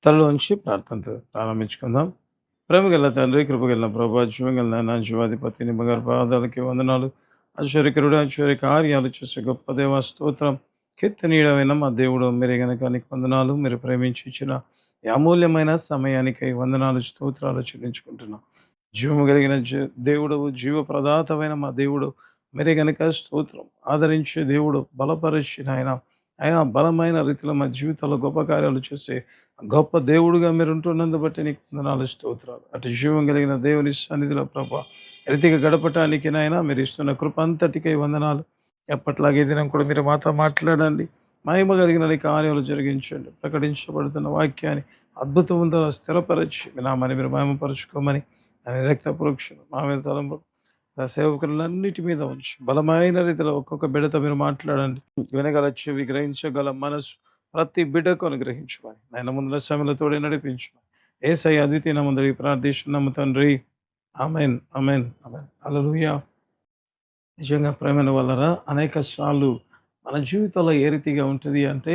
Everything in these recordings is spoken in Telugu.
తలలోంచి ప్రార్థనతో ప్రారంభించుకుందాం. ప్రేమగల తండ్రి, కృపగల ప్రభా, జీవగల నాయన, జీవాధిపతి నీ బంగారు పాదాలకి వందనాలు. ఆశ్చర్యకరుడు, ఆశ్చర్య కార్యాలు చేసే గొప్ప దేవ స్తోత్రం. కీర్తనీయుడమైన మా దేవుడు, మీరే గనక నీకు వందనాలు. మీరు ప్రేమించి ఇచ్చిన ఈ అమూల్యమైన సమయానికై వందనాలు, స్తోత్రాలు చెల్లించుకుంటున్నాం. జీవము కలిగిన దేవుడవు, జీవ ప్రదాతమైన మా దేవుడు, మీరే గనక స్తోత్రం. ఆదరించే దేవుడు, బలపరిచిన ఆయన బలమైన రీతిలో మా జీవితాల్లో గొప్ప కార్యాలు చేసే గొప్ప దేవుడుగా మీరు ఉంటున్నందు బట్టి నీకు వందనాలు, స్తోత్రాలు. అటు జీవం కలిగిన దేవుని సన్నిధిలో ప్రభా రీతిగా గడపటానికి నాయన మీరు ఇస్తున్న కృప అంతటికై వందనాలు. ఎప్పట్లాగే ఈ దినం కూడా మీరు మాతో మాట్లాడండి. మహిమ కలిగిన నీ కార్యాలు జరిగించండి. ప్రకటించబడుతున్న వాక్యాన్ని అద్భుతంతో స్థిరపరచి మీ నామాన్ని మీరు మహిమపరచుకోమని దాని రక్త ప్రోక్షణ మా మీద తలంపు సేవకులన్నిటి మీద ఉంచి బలమైన రీతిలో ఒక్కొక్క బిడ్డతో మీరు మాట్లాడండి. వినగల చెవి, గ్రహించగల మనసు ప్రతి బిడ్డకు అనుగ్రహించమని ఆయన ముందుల సమయంలో తోడే నడిపించమని యేసయ్య అద్వితీయ నామములో ప్రార్థిస్తున్నాము తండ్రి. Amen, amen, amen. హల్లెలూయా. నిజంగా ప్రేమైన వల్లరా అనేక సార్లు మన జీవితంలో ఏ రీతిగా ఉంటుంది అంటే,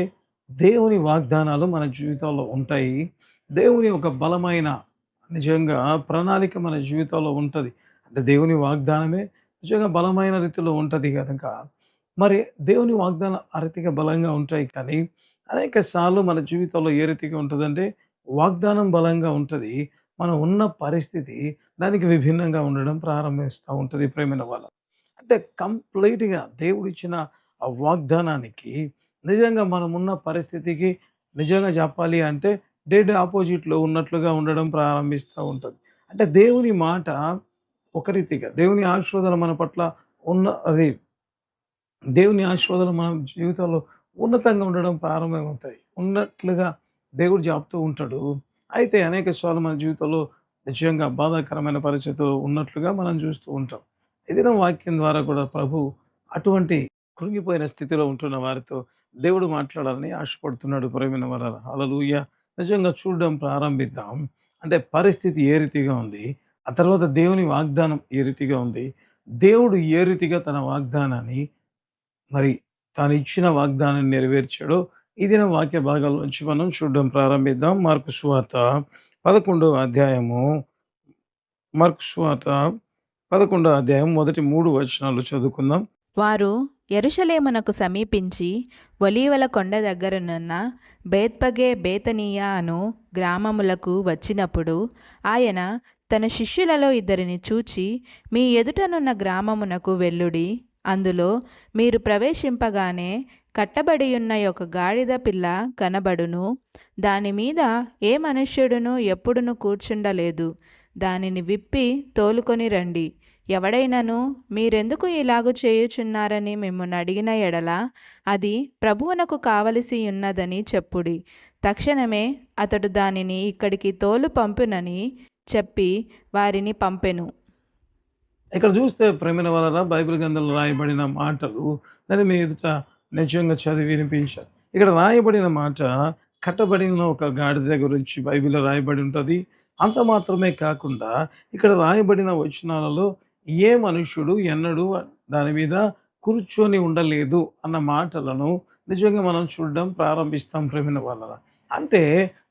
దేవుని వాగ్దానాలు మన జీవితంలో ఉంటాయి. దేవుని ఒక బలమైన నిజంగా ప్రణాళిక మన జీవితంలో ఉంటుంది. అంటే దేవుని వాగ్దానమే నిజంగా బలమైన రీతిలో ఉంటుంది కనుక, మరి దేవుని వాగ్దానం ఆ రీతిగా బలంగా ఉంటాయి. కానీ అనేక సార్లు మన జీవితంలో ఏ రీతిగా ఉంటుందంటే, వాగ్దానం బలంగా ఉంటుంది. మనం ఉన్న పరిస్థితి దానికి విభిన్నంగా ఉండడం ప్రారంభిస్తూ ఉంటుంది ప్రేమైన వాళ్ళ. అంటే కంప్లీట్‌గా దేవుడిచ్చిన ఆ వాగ్దానానికి నిజంగా మనమున్న పరిస్థితికి నిజంగా చెప్పాలి అంటే డెడ్ ఆపోజిట్‌లో ఉన్నట్లుగా ఉండడం ప్రారంభిస్తూ ఉంటది. అంటే దేవుని మాట ఒక రీతిగా, దేవుని ఆశీర్వాదాలు మన పట్ల ఉన్న అది దేవుని ఆశీర్వాదాలు మన జీవితంలో ఉన్నతంగా ఉండడం ప్రారంభమవుతాయి. ఉన్నట్లుగా దేవుడు చెప్తూ ఉంటాడు. అయితే అనేక సార్లు మన జీవితంలో నిజంగా బాధాకరమైన పరిస్థితులు ఉన్నట్లుగా మనం చూస్తూ ఉంటాం. ఏదైనా వాక్యం ద్వారా కూడా ప్రభు అటువంటి కృంగిపోయిన స్థితిలో ఉంటున్న వారితో దేవుడు మాట్లాడాలని ఆశపడుతున్నాడు ప్రేమైన వారల. హల్లెలూయా. నిజంగా చూడడం ప్రారంభిద్దాం. అంటే పరిస్థితి ఏ రీతిగా ఉంది? ఆ తర్వాత దేవుని వాగ్దానం ఏ రీతిగా ఉంది? దేవుడు ఏ రీతిగా తన వాగ్దానాన్ని మరి తాను ఇచ్చిన వాగ్దానాన్ని నెరవేర్చాడో ఈ దినం వాక్య భాగాల్లోంచి మనం చూడడం ప్రారంభిద్దాం. మార్కు సువార్త 11వ అధ్యాయము మార్కు సువార్త 11వ అధ్యాయం మొదటి 3 వచనాలు చదువుకుందాం. వారు యెరూషలేమునకు సమీపించి ఒలీవల కొండ దగ్గరనున్న బేత్పగే బేతనీయ అను గ్రామములకు వచ్చినప్పుడు ఆయన తన శిష్యులలో ఇద్దరిని చూచి, మీ ఎదుటనున్న గ్రామమునకు వెళ్ళుడి. అందులో మీరు ప్రవేశింపగానే కట్టబడియున్న ఒక గాడిద పిల్ల కనబడును. దానిమీద ఏ మనుష్యుడును ఎప్పుడును కూర్చుండలేదు. దానిని విప్పి తోలుకొని రండి. ఎవడైనను మీరెందుకు ఇలాగు చేయుచున్నారని మిమ్మును అడిగిన ఎడల అది ప్రభువునకు కావలసి ఉన్నదని చెప్పుడి. తక్షణమే అతడు దానిని ఇక్కడికి తోలు పంపునని చెప్పి వారిని పంపెను. ఇక్కడ చూస్తే ప్రేమైన వలన బైబిల్ గ్రంథంలో రాయబడిన మాటలు నేను మీ ఎదుట నిజంగా చదివి వినిపించాను. ఇక్కడ రాయబడిన మాట కట్టబడిన ఒక గాడిద గురించి బైబిల్లో రాయబడి ఉంటుంది. అంత మాత్రమే కాకుండా ఇక్కడ రాయబడిన వచనాలలో ఏ మనుష్యుడు ఎన్నడూ దాని మీద కూర్చొని ఉండలేదు అన్న మాటలను నిజంగా మనం చూడడం ప్రారంభిస్తాం ప్రేమైన వలన. అంటే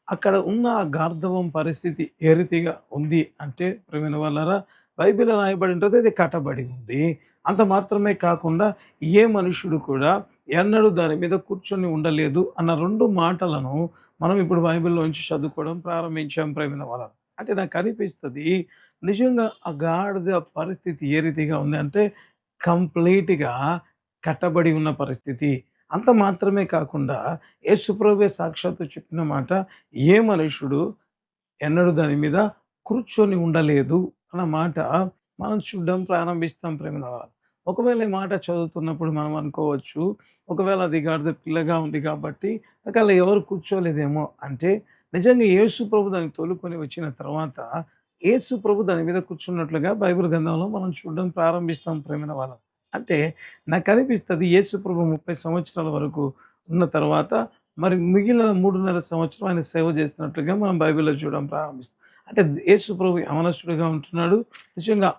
అక్కడ ఉన్న ఆ గార్ధవం పరిస్థితి ఏ రీతిగా ఉంది అంటే ప్రేమైన వలన బైబిల్ రాయబడి ఉంటుంది. అది కట్టబడి ఉంది. అంత మాత్రమే కాకుండా ఏ మనుష్యుడు కూడా ఎన్నడూ దాని మీద కూర్చొని ఉండలేదు అన్న 2 మాటలను మనం ఇప్పుడు బైబిల్‌లోంచి చదువుకోవడం ప్రారంభించాం ప్రేమైన వాళ్ళ. అంటే నాకు అనిపిస్తది నిజంగా ఆ గాడిద పరిస్థితి ఏ రీతిగా ఉంది అంటే కంప్లీట్‌గా కట్టబడి ఉన్న పరిస్థితి. అంత మాత్రమే కాకుండా యేసుప్రభువే సాక్షాత్తు చెప్పిన మాట, ఏ మనుష్యుడు ఎన్నడూ దాని మీద కూర్చొని ఉండలేదు అన్న మాట మనం చూడడం ప్రారంభిస్తాం ప్రేమిన వాళ్ళు. ఒకవేళ ఈ మాట చదువుతున్నప్పుడు మనం అనుకోవచ్చు, ఒకవేళ అది గాడిద పిల్లగా ఉంది కాబట్టి ఒకవేళ ఎవరు కూర్చోలేదేమో అంటే, నిజంగా యేసు ప్రభు దాన్ని తోలుకొని వచ్చిన తర్వాత యేసు ప్రభు దాని మీద కూర్చున్నట్లుగా బైబిల్ గ్రంథంలో మనం చూడడం ప్రారంభిస్తాం ప్రేమిన వాళ్ళం. అంటే నాకు అనిపిస్తది యేసు ప్రభు 30 సంవత్సరాల వరకు ఉన్న తర్వాత మరి మిగిలిన 3.5 సంవత్సరం ఆయన సేవ చేస్తున్నట్లుగా మనం బైబిల్‌లో చూడడం ప్రారంభిస్తాం. అంటే యేసు ప్రభు యవనస్తుడిగా ఉంటున్నాడు. నిజంగా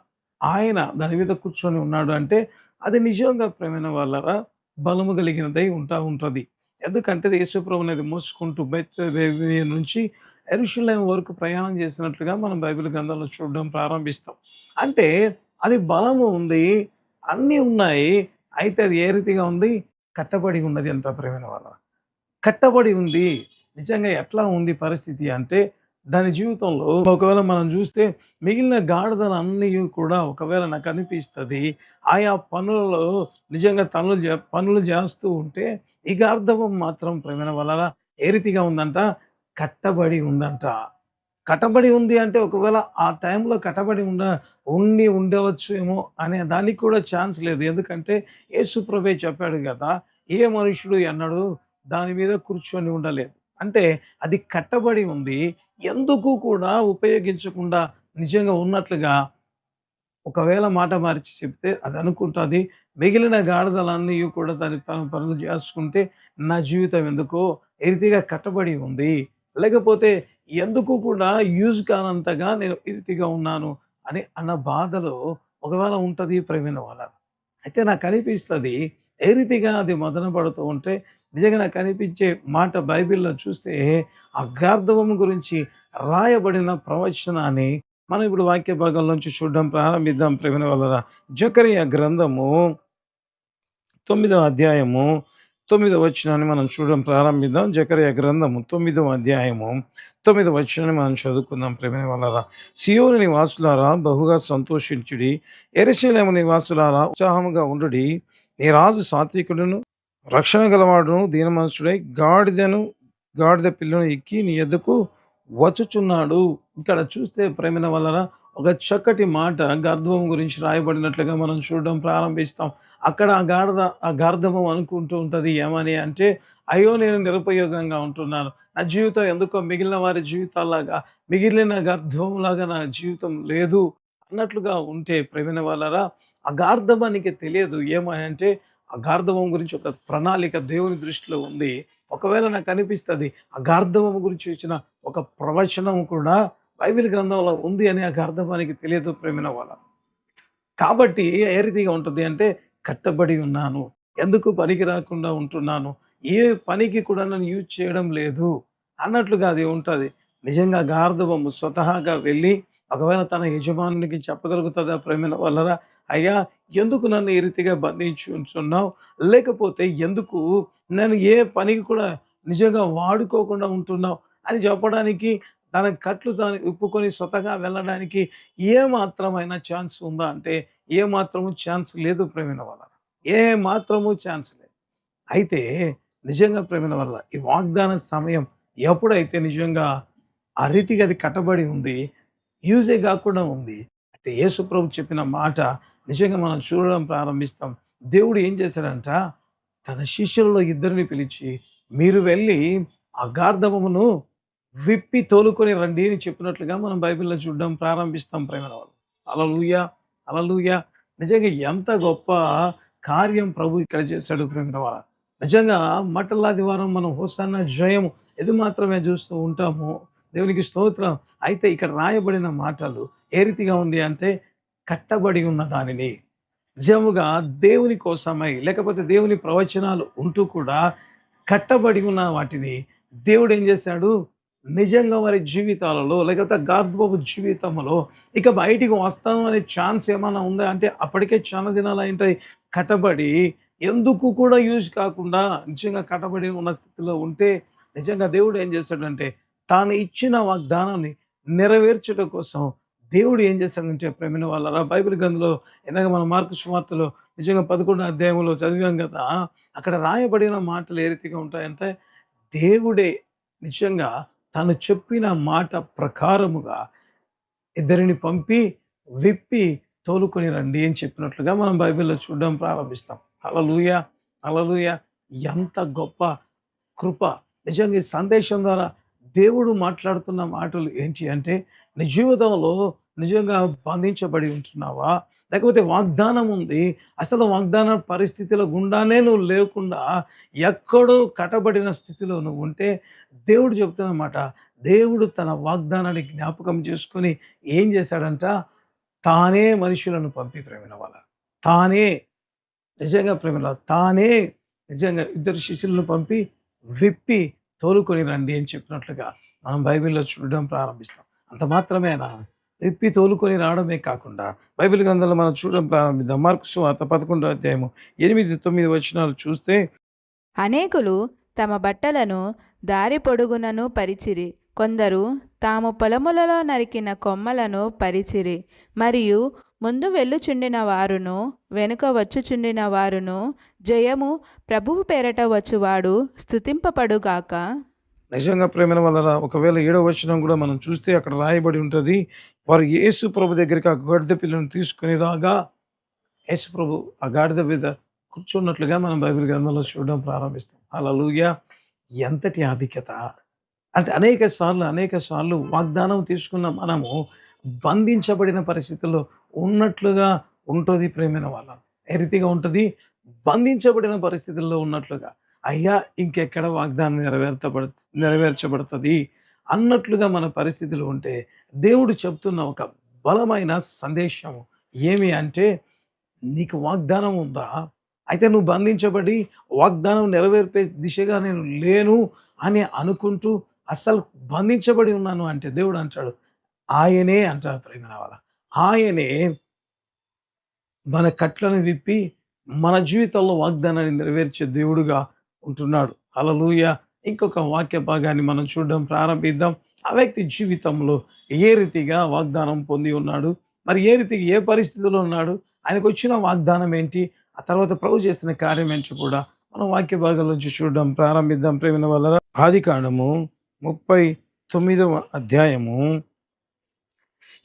ఆయన దాని మీద కూర్చొని ఉన్నాడు అంటే అది నిజంగా ప్రేమైన వాళ్ళరా బలము కలిగినదై ఉంటది. ఎందుకంటే యేసు ప్రభు అనేది మోసుకుంటూ బెత్లెహేము నుంచి యెరూషలేము వరకు ప్రయాణం చేసినట్లుగా మనం బైబిల్ గ్రంథంలో చూడడం ప్రారంభిస్తాం. అంటే అది బలము ఉంది, అన్నీ ఉన్నాయి. అయితే అది ఏ రీతిగా ఉంది? కట్టబడి ఉన్నది అంట ప్రియమైన వాళ్ళ. కట్టబడి ఉంది. నిజంగా ఎట్లా ఉంది పరిస్థితి అంటే, దాని జీవితంలో ఒకవేళ మనం చూస్తే మిగిలిన గాడిదలన్నీయు కూడా ఒకవేళ నాకనిపిస్తది, ఆయా పనులలో నిజంగా పనులు చేస్తూ ఉంటే, ఈ గార్ధబం మాత్రం ప్రియమైన వాళ్ళరా ఏ రీతిగా ఉందంట? కట్టబడి ఉందంట. కట్టబడి ఉంది అంటే ఒకవేళ ఆ టైంలో కట్టబడి ఉండవచ్చేమో అనే దానికి కూడా ఛాన్స్ లేదు. ఎందుకంటే యేసు ప్రభువే చెప్పాడు గదా! ఏ మనుషుడు ఎన్నడూ దాని మీద కూర్చొని ఉండలేదు. అంటే అది కట్టబడి ఉంది. ఎందుకు కూడా ఉపయోగించకుండా నిజంగా ఉన్నట్లుగా ఒకవేళ మాట మార్చి చెప్తే అదనుకుంటది. మిగిలిన గాడిదలన్నీయు కూడా తన పనులు జేసుకుంటే, నా జీవితం ఎందుకో ఈ రీతిగా కట్టబడి ఉంది. లేకపోతే ఎందుకు కూడా యూజ్ కానంతగా నేను ఈ రీతిగా ఉన్నాను అన్న బాధలో ఒకవేళ ఉంటది ప్రియమైన వాళ్ళారా. అయితే నాకనిపిస్తది ఏ రీతిగా అది మదన పడుతూ ఉంటే, నిజంగా నాకనిపించే మాట బైబిల్‌లో చూస్తే, అగార్ధవము గురించి రాయబడిన ప్రవచనాన్ని మనం ఇప్పుడు వాక్య భాగంలోంచి చూడడం ప్రారంభిద్దాం ప్రియమైన వాళ్ళరా. జకరియా గ్రంథము 9వ అధ్యాయము 9వ వచనాన్ని మనం చూడడం ప్రారంభిద్దాం. జకరియా గ్రంథము 9వ అధ్యాయము 9వ వచనాన్ని మనం చదువుకుందాం ప్రియమైన వాళ్ళరా. సియోను నివాసులారా బహుగా సంతోషించుడి, యెరూషలేము నివాసులారా ఉత్సాహముగా ఉండుడి. నీ రాజు సాత్వికుడును, రక్షణ గలవాడును, దీనమనసుడై గాడిద పిల్లను ఎక్కి నీ యొద్దకు వచ్చుచున్నాడు. ఇక్కడ చూస్తే ప్రేమైన వలన ఒక చక్కటి మాట గర్ధవం గురించి రాయబడినట్లుగా మనం చూడడం ప్రారంభిస్తాం. అక్కడ ఆ గార్ధవం అనుకుంటూ ఉంటది ఏమని అంటే, అయ్యో నేను నిరుపయోగంగా ఉంటున్నాను. నా జీవితం ఎందుకో మిగిలిన వారి జీవితాల్లాగా, మిగిలిన గర్ధవంలాగా నా జీవితం లేదు అన్నట్లుగా ఉంటే ప్రేమైన వాళ్ళరా, ఆ గార్ధవానికి తెలియదు ఏమని అంటే, ఆ గార్ధవం గురించి ఒక ప్రణాళిక దేవుని దృష్టిలో ఉంది. ఒకవేళ నాకనిపిస్తది ఆ గార్ధవం గురించి ఇచ్చిన ఒక ప్రవచనం కూడా బైబిల్ గ్రంథంలో ఉంది అని ఆ గార్ధవానికి తెలియదు ప్రేమైన వాళ్ళ. కాబట్టి ఏ రీతిగా ఉంటుంది అంటే, కట్టబడి ఉన్నాను. ఎందుకు పనికి రాకుండా ఉంటున్నాను. ఏ పనికి కూడా నన్ను యూజ్ చేయడం లేదు అన్నట్లుగా అది ఉంటది. నిజంగా గార్ధవము స్వతహాగా వెళ్ళి ఒకవేళ తన యజమానునికి చెప్పగలుగుతదా ప్రేమైన వాళ్ళరా? అయ్యా ఎందుకు నన్ను ఈ రీతిగా బంధించి ఉంచున్నావు? లేకపోతే ఎందుకు నన్ను ఏ పనికి కూడా నిజంగా వాడుకోకుండా ఉంటున్నావు అని చెప్పడానికి తన కట్లు తాను విప్పుకొని స్వతహా వెళ్ళడానికి ఏ మాత్రమైనా ఛాన్స్ ఉందా అంటే, ఏ మాత్రము ఛాన్స్ లేదు ప్రేమైన వాళ్ళారా. ఏ మాత్రము ఛాన్స్ లేదు. అయితే నిజంగా ప్రేమైన వల్ల ఈ వాగ్దాన సమయం ఎప్పుడైతే నిజంగా ఆ రీతిగా అది కట్టబడి ఉంది, యూజే గాకుండా ఉంది. అయితే యేసు ప్రభు చెప్పిన మాట నిజంగా మనం చూడడం ప్రారంభిస్తాం. దేవుడు ఏం చేశాడంట, తన శిష్యులలో ఇద్దరిని పిలిచి, మీరు వెళ్ళి ఆ గార్ధబమును విప్పి తోలుకొని రండి అని చెప్పినట్లుగా మనం బైబిల్‌లో చూడడం ప్రారంభిస్తాం ప్రేమైన వాళ్ళు. హల్లెలూయా! హల్లెలూయా! నిజంగా ఎంత గొప్ప కార్యం ప్రభు ఇక్కడ చేశాడు ప్రేమైన వాళ్ళ. నిజంగా మట్టలాదివారం మనం హోసన్నా జయము ఇది మాత్రమే చూస్తూ ఉంటాము. దేవునికి స్తోత్రం. అయితే ఇక్కడ రాయబడిన మాటలు ఏ రీతిగా ఉంది అంటే, కట్టబడి ఉన్న దానిని నిజముగా దేవుని కోసమై లేకపోతే దేవుని ప్రవచనాలు ఉంటూ కూడా కట్టబడి ఉన్న వాటిని దేవుడు ఏం చేశాడు, నిజంగా వారి జీవితాలలో లేకపోతే గార్ధబు జీవితంలో ఇక బయటికి వస్తాను అనే ఛాన్స్ ఏమైనా ఉందా అంటే, అప్పటికే చాలా దినాలు అయింటాయి కట్టబడి. ఎందుకు కూడా యూజ్ కాకుండా నిజంగా కట్టబడి ఉన్న స్థితిలో ఉంటే, నిజంగా దేవుడు ఏం చేశాడంటే, తాను ఇచ్చిన వాగ్దానాన్ని నెరవేర్చుట కోసం దేవుడు ఏం చేశాడంటే ప్రేమైన వాళ్ళరా, బైబిల్ గ్రంథంలో ఇందాక మనం మార్కు సువార్తలో నిజంగా 11వ అధ్యాయంలో చదివాం కదా! అక్కడ రాయబడిన మాటలు ఏ రీతిగా ఉంటాయంటే, దేవుడే నిజంగా తను చెప్పిన మాట ప్రకారముగా ఇద్దరిని పంపి, విప్పి తోలుకొని రండి అని చెప్పినట్లుగా మనం బైబిల్‌లో చూడడం ప్రారంభిస్తాం. హల్లెలూయా! హల్లెలూయా! ఎంత గొప్ప కృప. నిజంగా ఈ సందేశం ద్వారా దేవుడు మాట్లాడుతున్న మాటలు ఏంటి అంటే, నీ జీవితంలో నిజంగా బంధించబడి ఉంటున్నావా? లేకపోతే వాగ్దానం ఉంది. అసలు వాగ్దాన పరిస్థితుల గుండానే నువ్వు లేకుండా ఎక్కడో కట్టబడిన స్థితిలో నువ్వు ఉంటే, దేవుడు చెప్తున్న మాట, దేవుడు తన వాగ్దానాన్ని జ్ఞాపకం చేసుకొని ఏం చేశాడంట, తానే మనుషులను పంపి ప్రేమైన వాళ్ళ. తానే నిజంగా ప్రేమలో తానే నిజంగా ఇద్దరు శిష్యులను పంపి విప్పి తోలుకొని రండి అని చెప్పినట్లుగా మనం బైబిల్‌లో చూడడం ప్రారంభిస్తాం. అంత మాత్రమేనా? తిప్పి తోలుకొని రావడమే కాకుండా బైబిల్ గ్రంథంలో మనం చూడడం ప్రారంభిద్దాం. మార్కు సువార్త 11 అధ్యాయము 8, 9 వచనాలు చూస్తే అనేకులు తమ బట్టలను దారి పొడుగునను పరిచిరి. కొందరు తాము పొలములలో నరికిన కొమ్మలను పరిచిరి. మరియు ముందు వెళ్ళుచుండిన వారును వెనుక వచ్చుచుండిన వారును, జయము ప్రభువు పేరట వచ్చువాడు స్తుతింపబడుగాక. నిజంగా ప్రేమైన వాళ్ళరా, ఒకవేళ 7వ వచనం కూడా మనం చూస్తే అక్కడ రాయబడి ఉంటది. వారు యేసు ప్రభు దగ్గరికి ఆ గాడిద పిల్లను తీసుకొని రాగా, యేసు ప్రభు ఆ గాడిద మీద కూర్చున్నట్లుగా మనం బైబిల్ గ్రంథంలో చూడడం ప్రారంభిస్తాం. హల్లెలూయా! ఎంతటి ఆధిక్యత! అంటే అనేక సార్లు వాగ్దానం తీసుకున్న మనము బంధించబడిన పరిస్థితుల్లో ఉన్నట్లుగా ఉంటది ప్రేమైన వాళ్ళం. ఏ రీతిగా ఉంటది? బంధించబడిన పరిస్థితుల్లో ఉన్నట్లుగా. అయ్యా! ఇంకెక్కడ వాగ్దానం నెరవేర్చబడతది అన్నట్లుగా మన పరిస్థితులు ఉంటే, దేవుడు చెప్తున్న ఒక బలమైన సందేశం ఏమి అంటే, నీకు వాగ్దానం ఉందా? అయితే నువ్వు బంధించబడి వాగ్దానం నెరవేర్పే దిశగా నేను లేను అని అనుకుంటూ అస్సలు బంధించబడి ఉన్నాను అంటే దేవుడు అంటాడు. ఆయనే అంటారు ప్రేమైన వాళ్ళ. ఆయనే మన కట్లను విప్పి మన జీవితంలో వాగ్దానాన్ని నెరవేర్చే దేవుడుగా ఉంటున్నాడు. హల్లెలూయా! ఇంకొక వాక్య భాగాన్ని మనం చూడడం ప్రారంభిద్దాం. ఆ వ్యక్తి జీవితంలో ఏ రీతిగా వాగ్దానం పొంది ఉన్నాడు? మరి ఏ రీతిగా ఏ పరిస్థితిలో ఉన్నాడు? ఆయనకొచ్చిన వాగ్దానం ఏంటి? ఆ తర్వాత ప్రభు చేసిన కార్యం ఏంటి కూడా మనం వాక్య భాగాల నుంచి చూడడం ప్రారంభిద్దాం ప్రేమైన వాళ్ళ. ఆదికాండము 39వ అధ్యాయము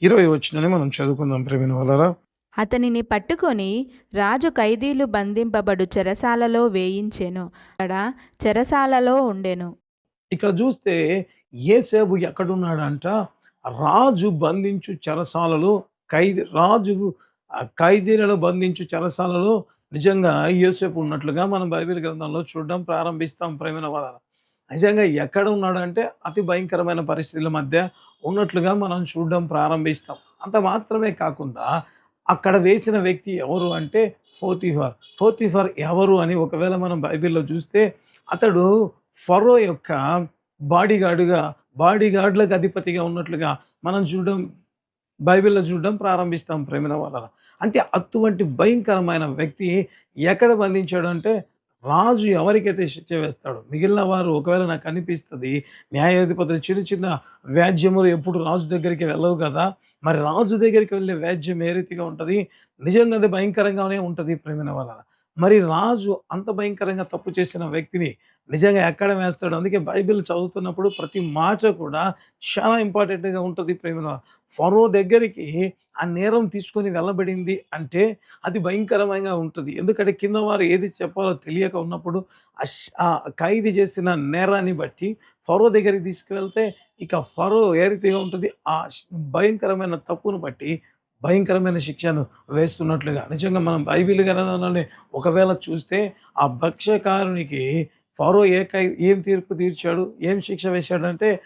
20 వచనాన్ని మనం చదువుకుందాం ప్రేమైన వాళ్ళరా. అతనిని పట్టుకొని రాజు ఖైదీలు బంధింపబడు చెరసాలలో వేయించెను. అక్కడ చెరసాలలో ఉండెను. ఇక్కడ చూస్తే యేసేపు ఎక్కడున్నాడంట? రాజు బంధించు చెరసాలలో రాజు ఖైదీలను బంధించు చెరసాలలో నిజంగా యోసేపు ఉన్నట్లుగా మనం బైబిల్ గ్రంథంలో చూడడం ప్రారంభిస్తాం ప్రేమైన వాళ్ళ. నిజంగా ఎక్కడ ఉన్నాడంటే అతి భయంకరమైన పరిస్థితుల మధ్య ఉన్నట్లుగా మనం చూడడం ప్రారంభిస్తాం. అంత మాత్రమే కాకుండా అక్కడ వేసిన వ్యక్తి ఎవరు అంటే పోతీఫర్. పోతీఫర్ ఎవరు అని ఒకవేళ మనం బైబిల్‌లో చూస్తే అతడు ఫరో యొక్క బాడీగార్డ్‌లకు అధిపతిగా ఉన్నట్లుగా మనం బైబిల్‌లో చూడడం ప్రారంభిస్తాం ప్రేమైన వాళ్ళ. అంటే అటువంటి భయంకరమైన వ్యక్తి ఎక్కడ బంధించాడు అంటే, రాజు ఎవరికైతే శిక్ష వేస్తాడో మిగిలిన వారు ఒకవేళ నాకు అనిపిస్తది న్యాయాధిపతులు చిన్న చిన్న వ్యాజ్యములు ఎప్పుడు రాజు దగ్గరికి వెళ్ళవు కదా! మరి రాజు దగ్గరికి వెళ్ళే వ్యాజ్యం ఏ రీతిగా ఉంటది? నిజంగా అది భయంకరంగానే ఉంటది ప్రేమైన వాళ్ళ. మరి రాజు అంత భయంకరంగా తప్పు చేసిన వ్యక్తిని నిజంగా ఎక్కడ వేస్తాడు? అందుకే బైబిల్ చదువుతున్నప్పుడు ప్రతి మాట కూడా చాలా ఇంపార్టెంట్‌గా ఉంటది ప్రేమైన. ఫరో దగ్గరికి ఆ నేరం తీసుకొని వెళ్ళబడింది అంటే అది భయంకరంగా ఉంటది. ఎందుకంటే కింద వారు ఏది చెప్పాలో తెలియక ఉన్నప్పుడు ఆ ఖైదీ చేసిన నేరాన్ని బట్టి ఫరో దగ్గరికి తీసుకువెళ్తే ఇక ఫరో ఏ రీతిగా ఉంటది? ఆ భయంకరమైన తప్పును బట్టి భయంకరమైన శిక్షను వేస్తున్నట్లుగా. నిజంగా మనం బైబిల్ గ్రంథంలోనే ఒకవేళ చూస్తే ఆ భక్ష్యకారునికి ఫరో ఏం తీర్పు తీర్చాడు? ఏం శిక్ష వేశాడంటే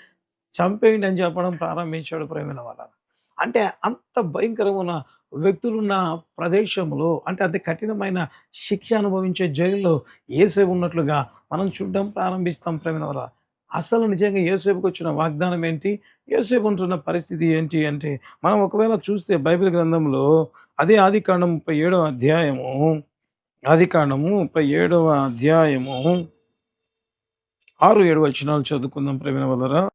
చంపేయండి అని చెప్పడం ప్రారంభించాడు ప్రేమైన వాళ్ళ. అంటే అంత భయంకరమైన వ్యక్తులున్న ప్రదేశంలో అంటే అంత కఠినమైన శిక్ష అనుభవించే జైలులో యేసేపు ఉన్నట్లుగా మనం చూడడం ప్రారంభిస్తాం ప్రేమైన వాళ్ళ. అసలు నిజంగా యేసేపుకొచ్చిన వాగ్దానం ఏంటి? యేసేపు ఉంటున్న పరిస్థితి ఏంటి అంటే మనం ఒకవేళ చూస్తే బైబిల్ గ్రంథంలో అదే ఆదికాండం 37వ అధ్యాయము 6, 7 వచనాలు చదువుకుందాం ప్రేమైన వాళ్ళరా.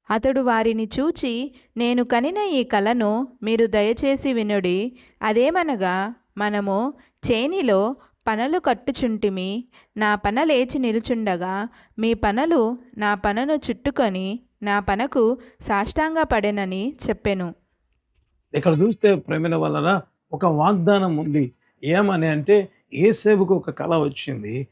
అతడు వారిని చూచి, నేను కనిన ఈ కలను మీరు దయచేసి వినుడి. అదేమనగా, మనము చేనిలో పనలు కట్టుచుంటిమి. నా పన లేచి నిలుచుండగా మీ పనలు నా పనను చుట్టుకొని నా పనకు సాష్టాంగపడెనని చెప్పెను. ఇక్కడ చూస్తే ప్రేమైన వాళ్ళరా ఒక వాగ్దానం ఉంది. ఏమని అంటే యేసేపుకు ఒక కల వచ్చింది.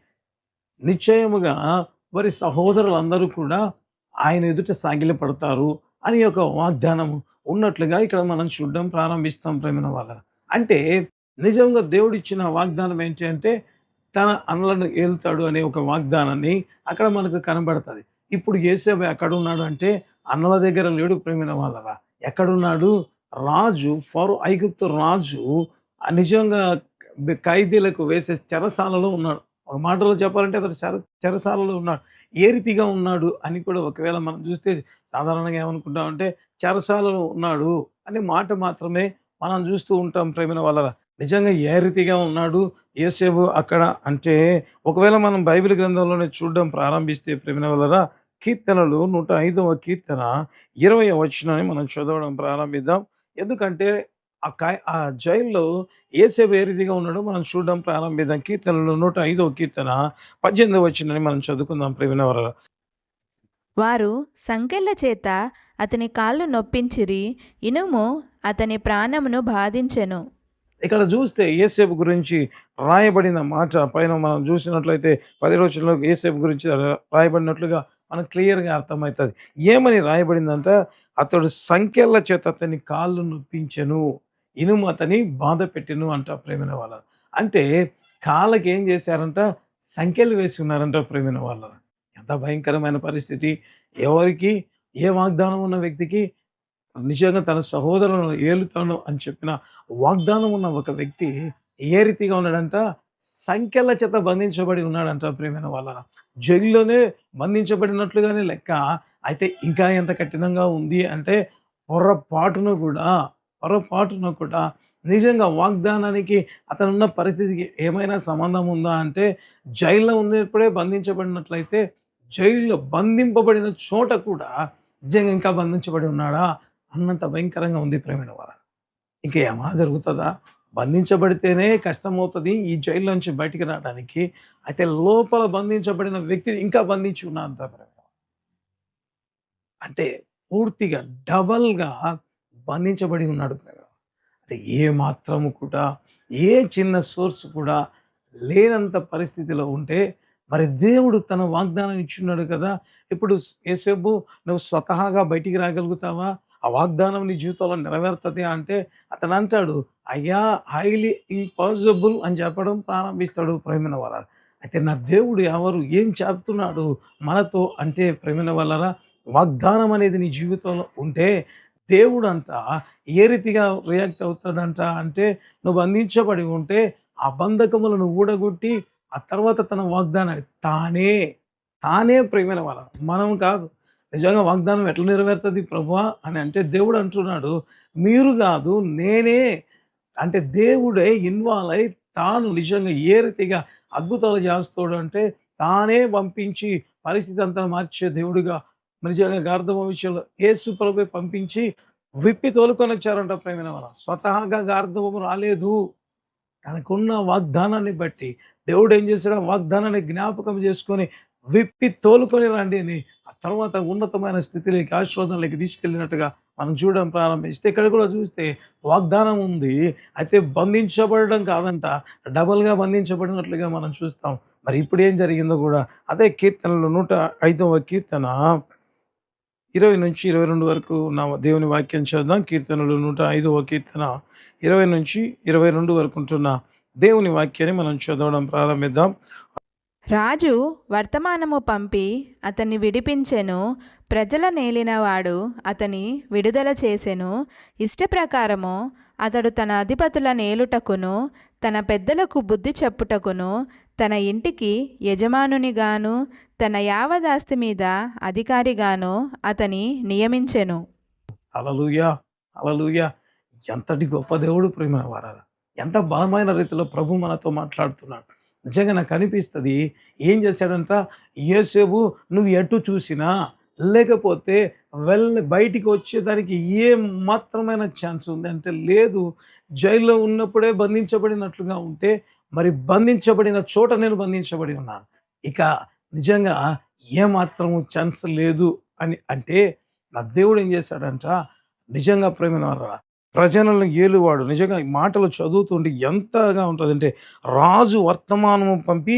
నిశ్చయముగా వారి సహోదరులందరూ కూడా ఆయన ఎదుట సాగిలపడతారు అని ఒక వాగ్దానం ఉన్నట్లుగా ఇక్కడ మనం చూడడం ప్రారంభిస్తాం ప్రేమైన వాళ్ళ. అంటే నిజంగా దేవుడిచ్చిన వాగ్దానం ఏంటి అంటే తన అన్నలను ఏలుతాడు అనే ఒక వాగ్దానాన్ని అక్కడ మనకు కనబడతది. ఇప్పుడు యేసేపు ఎక్కడున్నాడు అంటే అన్నల దగ్గర లేడు ప్రేమైన వాళ్ళరా. ఎక్కడున్నాడు? రాజు ఐగుప్తు రాజు నిజంగా ఖైదీలకు వేసే చెరసాలలో ఉన్నాడు. ఒక మాటలో చెప్పాలంటే అతడు చెరసాలలో ఉన్నాడు. ఏ రీతిగా ఉన్నాడు అని కూడా ఒకవేళ మనం చూస్తే సాధారణంగా ఏమనుకుంటామంటే చెరసాలలో ఉన్నాడు అనే మాట మాత్రమే మనం చూస్తూ ఉంటాం ప్రేమైన వాళ్ళ. నిజంగా ఏ రీతిగా ఉన్నాడు యోసేపు అక్కడ అంటే ఒకవేళ మనం బైబిల్ గ్రంథంలోనే చూడడం ప్రారంభిస్తే ప్రేమైన వాళ్ళరా కీర్తనలు 105వ కీర్తన 20వ వచనాన్ని మనం చదవడం ప్రారంభిద్దాం. ఎందుకంటే ఆ జైల్‌లో యేసేపు ఏ రీతిగా ఉన్నాడో మనం చూడడం ప్రారంభిద్దాం. కీర్తనలు 105వ కీర్తన 18వ వచనాన్ని మనం చదువుకుందాం ప్రియమైన వారలారా. వారు సంకెళ్ళ చేత అతని కాళ్ళు నొప్పించిరి, ఇనుము అతని ప్రాణమును బాధించెను. ఇక్కడ చూస్తే యేసేపు గురించి రాయబడిన మాట పైన మనం చూసినట్లయితే 10 వచనంలో యేసేపు గురించి రాయబడినట్లుగా మనకు క్లియర్‌గా అర్థమైతది. ఏమని రాయబడిందంటే అతడు సంకెళ్ళ చేత అతని కాళ్ళు నొప్పించెను. ఇనుము అతని బాధ పెట్టెను అంట ప్రేమైన వాళ్ళ. అంటే కాళ్ళకి ఏం చేశారంట సంకెళ్ళు వేసి ఉన్నారంట ప్రేమైన వాళ్ళ. ఎంత భయంకరమైన పరిస్థితి. ఎవరికి ఏ వాగ్దానం ఉన్న వ్యక్తికి నిజంగా తన సహోదరులను ఏలుతాను అని చెప్పిన వాగ్దానం ఉన్న ఒక వ్యక్తి ఏ రీతిగా ఉన్నాడంట సంఖ్యల చేత బంధించబడి ఉన్నాడంట ప్రియమైన వాళ్ళ. జైల్లోనే బంధించబడినట్లుగానే లెక్క. అయితే ఇంకా ఎంత కఠినంగా ఉంది అంటే పొరపాటున కూడా పొరపాటున కూడా నిజంగా వాగ్దానానికి అతనున్న పరిస్థితికి ఏమైనా సంబంధం ఉందా అంటే జైల్లో ఉన్నప్పుడే బంధించబడినట్లయితే జైల్లో బంధింపబడిన చోట కూడా నిజంగా ఇంకా బంధించబడి ఉన్నాడా అన్నంత భయంకరంగా ఉంది ప్రేమైన వార. ఇంక ఏమైనా జరుగుతుందా? బంధించబడితేనే కష్టమవుతుంది ఈ జైల్లోంచి బయటికి రావడానికి. అయితే లోపల బంధించబడిన వ్యక్తిని ఇంకా బంధించి ఉన్నారంట ప్రేమ. అంటే పూర్తిగా డబల్‌గా బంధించబడి ఉన్నాడు ప్రేమ. అంటే ఏ మాత్రము కూడా ఏ చిన్న సోర్స్ కూడా లేనంత పరిస్థితిలో ఉంటే మరి దేవుడు తన వాగ్దానం ఇచ్చున్నాడు కదా! ఇప్పుడు యేసేపు నువ్వు స్వతహాగా బయటికి రాగలుగుతావా? ఆ వాగ్దానం నీ జీవితంలో నెరవేరుతది అంటే అతనంటాడు, అయ్యా హైలీ ఇంపాసిబుల్ అని చెప్పడం ప్రారంభిస్తాడు ప్రేమైన వాళ్ళారా. అయితే నా దేవుడు ఎవరు? ఏం చెప్తున్నాడు మనతో అంటే ప్రేమైన వాళ్ళారా, వాగ్దానం అనేది నీ జీవితంలో ఉంటే దేవుడంట ఏ రీతిగా రియాక్ట్ అవుతాడంట అంటే నువ్వు బంధించబడి ఉంటే ఆ బంధకములను ఊడగొట్టి ఆ తర్వాత తన వాగ్దానాన్ని తానే ప్రేమైన వాళ్ళ మనం కాదు. నిజంగా వాగ్దానం ఎట్లా నెరవేరుతది ప్రభువా అని అంటే దేవుడు అంటున్నాడు, మీరు కాదు నేనే. అంటే దేవుడే ఇన్వాల్వ్ అయి తాను నిజంగా ఏ రీతిగా అద్భుతాలు చేస్తాడు అంటే తానే పంపించి పరిస్థితి అంతా మార్చే దేవుడిగా నిజంగా గార్ధమ విషయంలో యేసు ప్రభువే పంపించి విప్పి తోలుకొని వచ్చారంట ప్రేమైన వాళ్ళ. స్వతహాగా గార్ధవము రాలేదు. తనకున్న వాగ్దానాన్ని బట్టి దేవుడు ఏం చేశాడు? ఆ వాగ్దానాన్ని జ్ఞాపకం చేసుకొని విప్పి తోలుకొని రండి అని ఆ తర్వాత ఉన్నతమైన స్థితిలోకి ఆశీర్వాదంలోకి తీసుకెళ్ళినట్టుగా మనం చూడడం ప్రారంభిస్తే ఇక్కడ కూడా చూస్తే వాగ్దానం ఉంది. అయితే బంధించబడడం కాదంట, డబల్‌గా బంధించబడినట్లుగా మనం చూస్తాం. మరి ఇప్పుడు ఏం జరిగిందో కూడా అదే కీర్తనలు 105వ కీర్తన 20-22 వరకు ఉన్న దేవుని వాక్యం చదువుదాం. కీర్తనలు 105వ కీర్తన 20-22 వరకు ఉంటున్న దేవుని వాక్యాన్ని మనం చదవడం ప్రారంభిద్దాం. రాజు వర్తమానము పంపి అతన్ని విడిపించెను, ప్రజల నేలినవాడు అతని విడుదల చేసెను. ఇష్టప్రకారము అతడు తన అధిపతుల నేలుటకును తన పెద్దలకు బుద్ధి చెప్పుటకును తన ఇంటికి యజమానునిగాను తన యావదాస్తి మీద అధికారిగాను అతని నియమించెను. హల్లెలూయా! హల్లెలూయా! ఎంతటి గొప్ప దేవుడు ప్రియమైన వారారా! ఎంత బలమైన రీతిలో ప్రభు మనతో మాట్లాడుతున్నాడు. నిజంగా నాకు అనిపిస్తది. ఏం చేశాడంట యోసేపు నువ్వు ఎటు చూసినా లేకపోతే బయటికి వచ్చేదానికి ఏ మాత్రమైన ఛాన్స్ ఉంది అంటే లేదు. జైల్లో ఉన్నప్పుడే బంధించబడినట్లుగా ఉంటే మరి బంధించబడిన చోట నేను బంధించబడి ఉన్నాను. ఇక నిజంగా ఏ మాత్రము ఛాన్స్ లేదు అని అంటే నా దేవుడు ఏం చేశాడంట నిజంగా ప్రేమైన వారా ప్రజలను ఏలువాడు. నిజంగా ఈ మాటలు చదువుతుంటే ఎంతగా ఉంటదంటే, రాజు వర్తమానము పంపి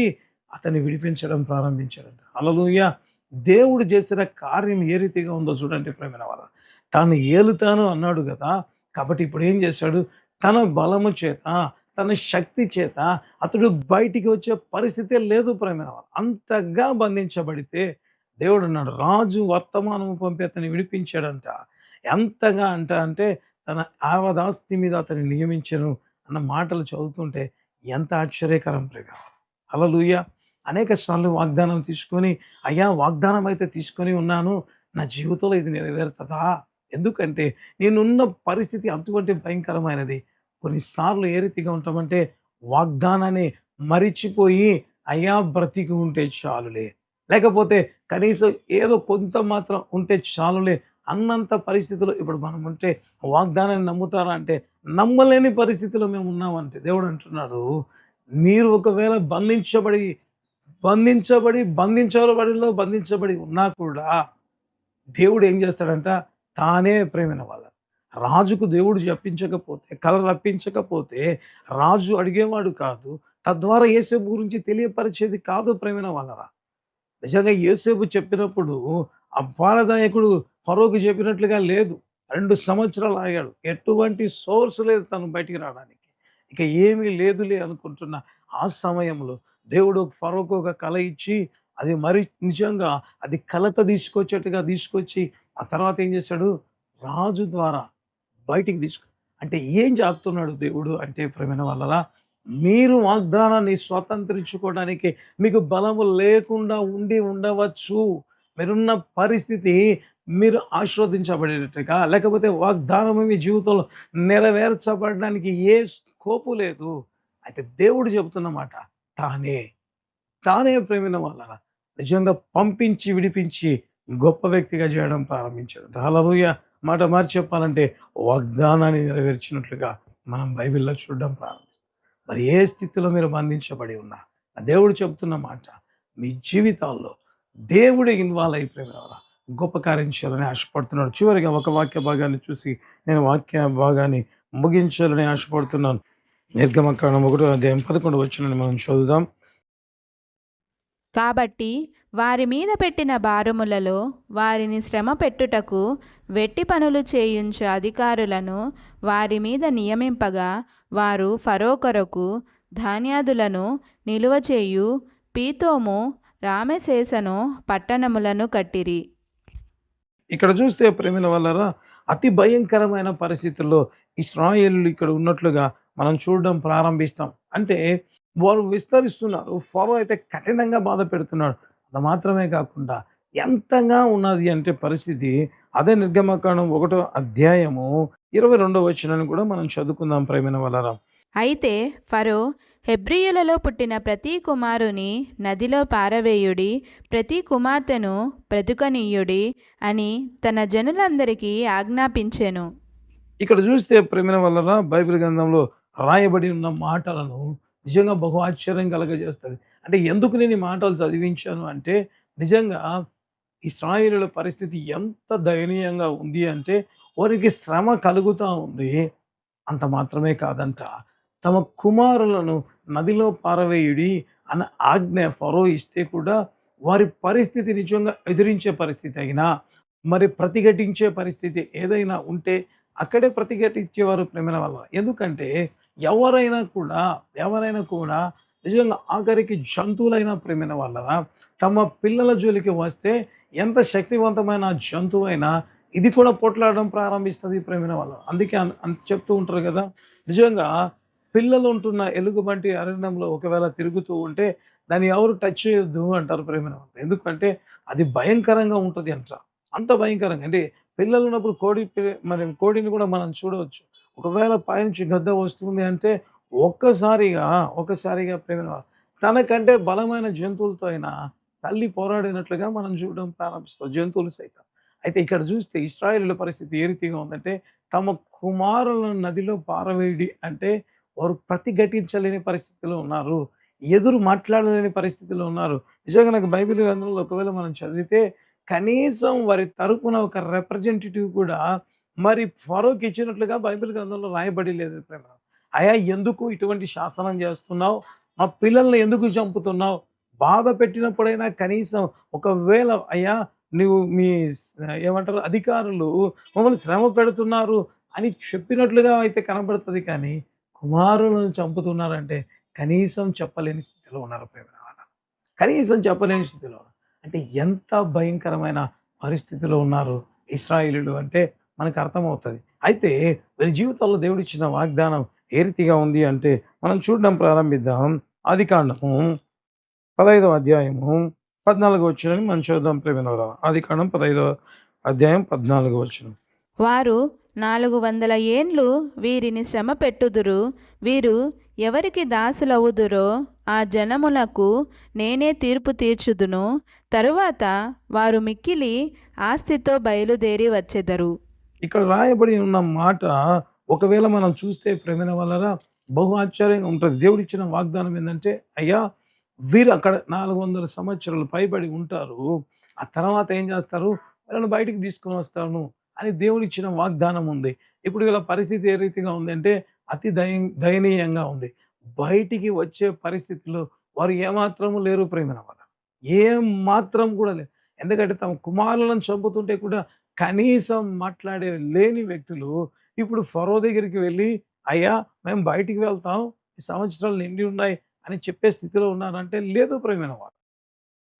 అతన్ని విడిపించడం ప్రారంభించాడంట. హల్లెలూయా! దేవుడు చేసిన కార్యం ఏ రీతిగా ఉందో చూడండి ప్రియమైన వాళ్ళ. తాను ఏలుతాను అన్నాడు గదా! కాబట్టి ఇప్పుడు ఏం చేశాడు? తన బలము చేత, తన శక్తి చేత అతడు బయటికి వచ్చే పరిస్థితే లేదు ప్రియమైన వాళ్ళ. అంతగా బంధించబడితే దేవుడన్నాడు, రాజు వర్తమానము పంపి అతన్ని విడిపించాడంట. ఎంతగా అంటే తన ఆవదాస్తి మీద అతన్ని నియమించెను అన్న మాటలు చదువుతుంటే ఎంత ఆశ్చర్యకరం ప్రియ. హల్లెలూయా! అనేక సార్లు వాగ్దానం తీసుకొని, అయ్యా వాగ్దానం అయితే తీసుకొని ఉన్నాను, నా జీవితంలో ఇది నెరవేరుతదా? ఎందుకంటే నేనున్న పరిస్థితి అటువంటి భయంకరమైనది. కొన్నిసార్లు ఏ రీతిగా ఉంటామంటే వాగ్దానాన్ని మరిచిపోయి, అయ్యా బ్రతికి ఉంటే చాలులే, లేకపోతే కనీసం ఏదో కొంత మాత్రం ఉంటే చాలులే అన్నంత పరిస్థితిలో ఇప్పుడు మనం ఉంటే వాగ్దానాన్ని నమ్ముతారా అంటే నమ్మలేని పరిస్థితిలో మేము ఉన్నామంటే దేవుడు అంటున్నాడు, మీరు ఒకవేళ బంధించబడి ఉన్నా కూడా దేవుడు ఏం చేస్తాడంట, తానే ప్రేమైన వాళ్ళ రాజుకు దేవుడు చెప్పించకపోతే, కల రప్పించకపోతే రాజు అడిగేవాడు కాదు. తద్వారా యేసేపు గురించి తెలియపరిచేది కాదు ప్రేమైన వాళ్ళరా. నిజంగా యోసేపు చెప్పినప్పుడు ఆ పాలదాయకుడు ఫరోకు చెప్పినట్లుగా లేదు. 2 సంవత్సరాలు ఆగాడు. ఎటువంటి సోర్స్ లేదు తను బయటికి రావడానికి. ఇక ఏమీ లేదులే అనుకుంటున్న ఆ సమయంలో దేవుడు ఫరోకు ఒక కల ఇచ్చి అది మరి నిజంగా అది కలత తీసుకొచ్చేట్టుగా తీసుకొచ్చి ఆ తర్వాత ఏం చేశాడు? రాజు ద్వారా బయటికి అంటే ఏం చెప్తున్నాడు దేవుడు అంటే ప్రియమైన వాళ్ళరా, మీరు వాగ్దానాన్ని స్వతంత్రించుకోవడానికి మీకు బలము లేకుండా ఉండవచ్చు. మీరున్న పరిస్థితి మీరు ఆశీర్వదించబడేటట్టుగా లేకపోతే వాగ్దానం మీ జీవితంలో నెరవేర్చబడడానికి ఏ స్కోపు లేదు. అయితే దేవుడు చెబుతున్న మాట తానే, తానే ప్రేమైన వాళ్ళరా నిజంగా పంపించి విడిపించి గొప్ప వ్యక్తిగా చేయడం ప్రారంభించాడు. హల్లెలూయా! మాట మార్చి చెప్పాలంటే వాగ్దానాన్ని నెరవేర్చినట్లుగా మనం బైబిల్‌లో చూడడం ప్రారంభిస్తాం. మరి ఏ స్థితిలో మీరు బంధించబడి ఉన్నా, ఆ దేవుడు చెప్తున్న మాట మీ జీవితాల్లో దేవుడే ఇన్వాల్వ్ అయిపోయిన గొప్ప కార్యం చేయాలని ఆశపడుతున్నాడు. చివరిగా ఒక వాక్య భాగాన్ని చూసి నేను వాక్య భాగాన్ని ముగించాలని ఆశపడుతున్నాను. నిర్గమకాండం 1వ అధ్యాయం 11వ వచనాన్ని మనం చదువుదాం. కాబట్టి వారి మీద పెట్టిన భారములలో వారిని శ్రమ పెట్టుటకు వెట్టి పనులు చేయించు అధికారులను వారి మీద నియమింపగా వారు ఫరో కొరకు ధాన్యాదులను నిలువ చేయు పీతోము రామెసేసను పట్టణములను కట్టిరి. ఇక్కడ చూస్తే ప్రేమిల వల్లరా అతి భయంకరమైన పరిస్థితుల్లో ఇశ్రాయేలీయులు ఇక్కడ ఉన్నట్లుగా మనం చూడడం ప్రారంభిస్తాం. అంటే వారు విస్తరిస్తున్నారు. ఫరో అయితే కఠినంగా బాధ పెడుతున్నాడు. అది మాత్రమే కాకుండా ఎంతగా ఉన్నది అంటే పరిస్థితి, అదే నిర్గమకాండం 1వ అధ్యాయము 22వ వచనాన్ని కూడా మనం చదువుకుందాం ప్రేమైన వల్లరా. అయితే ఫరో హెబ్రీయులలో పుట్టిన ప్రతి కుమారుని నదిలో పారవేయుడి, ప్రతి కుమార్తెను బ్రతుకనీయుడి అని తన జనులందరికీ ఆజ్ఞాపించెను. ఇక్కడ చూస్తే ప్రేమిన వల్లరా బైబిల్ గ్రంథంలో రాయబడి ఉన్న మాటలను నిజంగా బహు ఆశ్చర్యం కలగజేస్తుంది. అంటే ఎందుకు నేను ఈ మాటలు చదివించాను అంటే నిజంగా ఇశ్రాయేలీయుల పరిస్థితి ఎంత దయనీయంగా ఉంది అంటే వారికి శ్రమ కలుగుతూ ఉంది. అంత మాత్రమే కాదంట, తమ కుమారులను నదిలో పారవేయుడి అన్న ఆజ్ఞ ఫరో ఇస్తే కూడా వారి పరిస్థితి నిజంగా ఎదిరించే పరిస్థితి అయినా, మరి ప్రతిఘటించే పరిస్థితి ఏదైనా ఉంటే అక్కడే ప్రతిఘటించేవారు ప్రేమైన వల్ల. ఎందుకంటే ఎవరైనా కూడా నిజంగా ఆఖరికి జంతువులైన ప్రేమైన వాళ్ళరా తమ పిల్లల జోలికి వస్తే ఎంత శక్తివంతమైన జంతువైనా ఇది కూడా పొట్లాడడం ప్రారంభిస్తుంది ప్రేమైన వాళ్ళ. అందుకే చెప్తూ ఉంటారు కదా, నిజంగా పిల్లలు ఉంటున్న ఎలుగుబంటి అరణ్యంలో ఒకవేళ తిరుగుతూ ఉంటే దాన్ని ఎవరు టచ్ చేయొద్దు అంటారు ప్రేమైన వాళ్ళు. ఎందుకంటే అది భయంకరంగా ఉంటుంది అంట. అంత భయంకరంగా అంటే పిల్లలు ఉన్నప్పుడు కోడిని కూడా మనం చూడవచ్చు. ఒకవేళ పైనుంచి గద్ద వస్తుంది అంటే ఒక్కసారిగా ప్రేమైన వాళ్ళు తనకంటే బలమైన జంతువులతో అయినా తల్లి పోరాడినట్లుగా మనం చూడడం ప్రారంభిస్తాం, జంతువులు సైతం. అయితే ఇక్కడ చూస్తే ఇశ్రాయేలీయుల పరిస్థితి ఏ రీతిగా ఉందంటే తమ కుమారులను నదిలో పారవేయడి అంటే వారు ప్రతిఘటించలేని పరిస్థితిలో ఉన్నారు, ఎదురు మాట్లాడలేని పరిస్థితిలో ఉన్నారు. నిజంగా నాకు బైబిల్ గ్రంథంలో ఒకవేళ మనం చదివితే కనీసం వారి తరపున ఒక రిప్రజెంటేటివ్ కూడా మరి ఫరోకి ఇచ్చినట్లుగా బైబిల్ గ్రంథంలో రాయబడి లేదు. అయ్యా ఎందుకు ఇటువంటి శాసనం చేస్తున్నావు, మా పిల్లల్ని ఎందుకు చంపుతున్నావు, బాధ పెట్టినప్పుడైనా కనీసం ఒకవేళ అయ్యా నువ్వు ఏమంటారు అధికారులు మమ్మల్ని శ్రమ పెడుతున్నారు అని చెప్పినట్లుగా అయితే కనబడుతుంది, కానీ కుమారులను చంపుతున్నారంటే కనీసం చెప్పలేని స్థితిలో ఉన్నారు ప్రేమ. కనీసం చెప్పలేని స్థితిలో అంటే ఎంత భయంకరమైన పరిస్థితిలో ఉన్నారు ఇశ్రాయేలీయులు అంటే మనకు అర్థమవుతుంది. అయితే వీరి జీవితాల్లో దేవుడిచ్చిన వాగ్దానం ఏ రీతిగా ఉంది అంటే మనం చూడడం ప్రారంభిద్దాం. ఆదికాండము 15వ అధ్యాయము 14 వచనాన్ని మనం చూద్దాం ప్రియమైన వారా. ఆదికాండం 15వ అధ్యాయం 14 వచనం. వారు 400 ఏండ్లు వీరిని శ్రమ పెట్టుదురు. వీరు ఎవరికి దాసులవుదురో ఆ జనములకు నేనే తీర్పు తీర్చుదును. తరువాత వారు మిక్కిలి ఆస్తితో బయలుదేరి వచ్చెదరు. ఇక్కడ రాయబడి ఉన్న మాట ఒకవేళ మనం చూస్తే ప్రేమైన వాళ్ళరా బహు ఆశ్చర్యంగా ఉంటుంది. దేవుడు ఇచ్చిన వాగ్దానం ఏంటంటే, అయ్యా వీరు అక్కడ 400 సంవత్సరాలు పైబడి ఉంటారు, ఆ తర్వాత ఏం చేస్తారు, వాళ్ళని బయటికి తీసుకొని వస్తాను అని దేవుడు ఇచ్చిన వాగ్దానం ఉంది. ఇప్పుడు వీళ్ళ పరిస్థితి ఏ రీతిగా ఉందంటే అతి దయనీయంగా ఉంది. బయటికి వచ్చే పరిస్థితిలో వారు ఏమాత్రము లేరు ప్రేమైన వాళ్ళ, ఏం మాత్రం కూడా లేరు. ఎందుకంటే తమ కుమారులను చంపుతుంటే కూడా కనీసం మాట్లాడే లేని వ్యక్తులు ఇప్పుడు ఫరో దగ్గరికి వెళ్ళి, అయ్యా మేము బయటికి వెళ్తాం, ఈ సంవత్సరాలు నిండి ఉన్నాయి అని చెప్పే స్థితిలో ఉన్నారంటే లేదు ప్రేమైన వారు.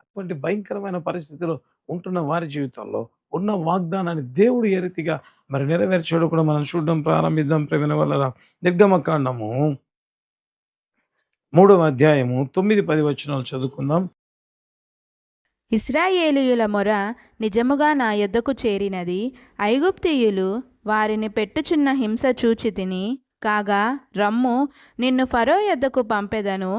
అటువంటి భయంకరమైన పరిస్థితిలో ఉంటున్న వారి జీవితాల్లో ఉన్న వాగ్దానాన్ని దేవుడు ఏ రీతిగా మరి నెరవేర్చాడో కూడా మనం చూడడం ప్రారంభిద్దాం ప్రేమైన వాళ్ళ. నిర్గమకాండము 3వ అధ్యాయము 9-10 వచనాలు చదువుకుందాం. ఇశ్రాయేలీయుల మొర నిజముగా నా యొద్దకు చేరినది. ఐగుప్తీయులు వారిని పెట్టుచున్న హింస చూచి తిని, కాగా రమ్ము, నిన్ను ఫరో యొద్దకు పంపెదను.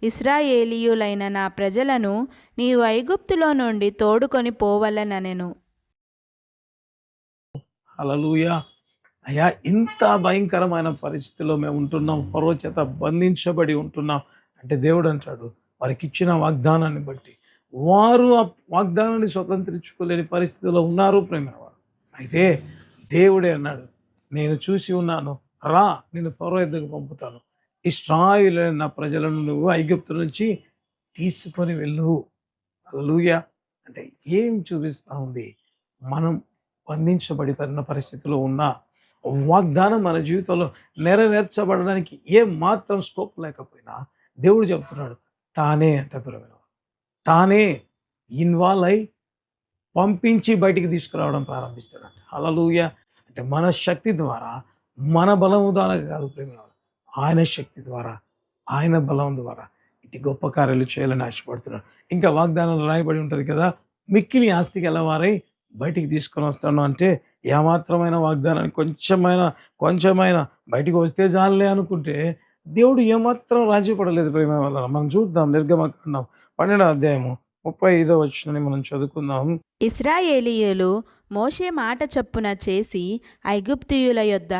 ఇశ్రాయేలీయులైన నా ప్రజలను నీవు ఐగుప్తులో నుండి తోడుకొని పోవలనెను. హల్లెలూయా. అయ్యా ఇంత భయంకరమైన పరిస్థితిలో మేము ఉంటున్నాం, ఫరో చేత బంధించబడి ఉంటున్నాం అంటే దేవుడు అంటాడు వారికి ఇచ్చిన వాగ్దానాన్ని బట్టి వారు ఆ వాగ్దానాన్ని స్వతంత్రించుకోలేని పరిస్థితిలో ఉన్నారు ప్రేమైన వారు. అయితే దేవుడే అన్నాడు, నేను చూసి ఉన్నాను, రా నేను ఫరో యొద్దకు పంపుతాను, ఇశ్రాయేలు నా ప్రజలను నువ్వు ఐగుప్తు నుంచి తీసుకొని వెళ్ళు. హల్లెలూయా. అంటే ఏం చూపిస్తూ ఉంది, మనం బంధించబడిన పరిస్థితిలో ఉన్న వాగ్దానం మన జీవితంలో నెరవేర్చబడడానికి ఏ మాత్రం స్కోప్ లేకపోయినా దేవుడు చెప్తున్నాడు తానే అంటే తానే ఇన్వాల్వ్ అయి పంపించి బయటికి తీసుకురావడం ప్రారంభిస్తాడంట. హల్లెలూయా. అంటే మన శక్తి ద్వారా, మన బలము ద్వారా కాదు ప్రేమ, ఆయన శక్తి ద్వారా, ఆయన బలం ద్వారా ఇటు గొప్ప కార్యాలు చేయాలని ఆశపడుతున్నాడు. ఇంకా వాగ్దానాలు రాయబడి ఉంటుంది కదా, మిక్కిలి ఆస్తి గలవారై బయటికి తీసుకొని వస్తాను అంటే ఏమాత్రమైన వాగ్దానాన్ని కొంచెమైనా బయటికి వస్తే చాలే అనుకుంటే దేవుడు ఏమాత్రం రాజీ పడలేదు ప్రేమ వల్ల. మనం చూద్దాం నిర్గమకాండం 12వ అధ్యాయము 35వ వచనాన్ని మనం చదువుకుందాం. ఇశ్రాయేలీయులు మోషే మాట చొప్పున చేసి ఐగుప్తీయుల యొద్ద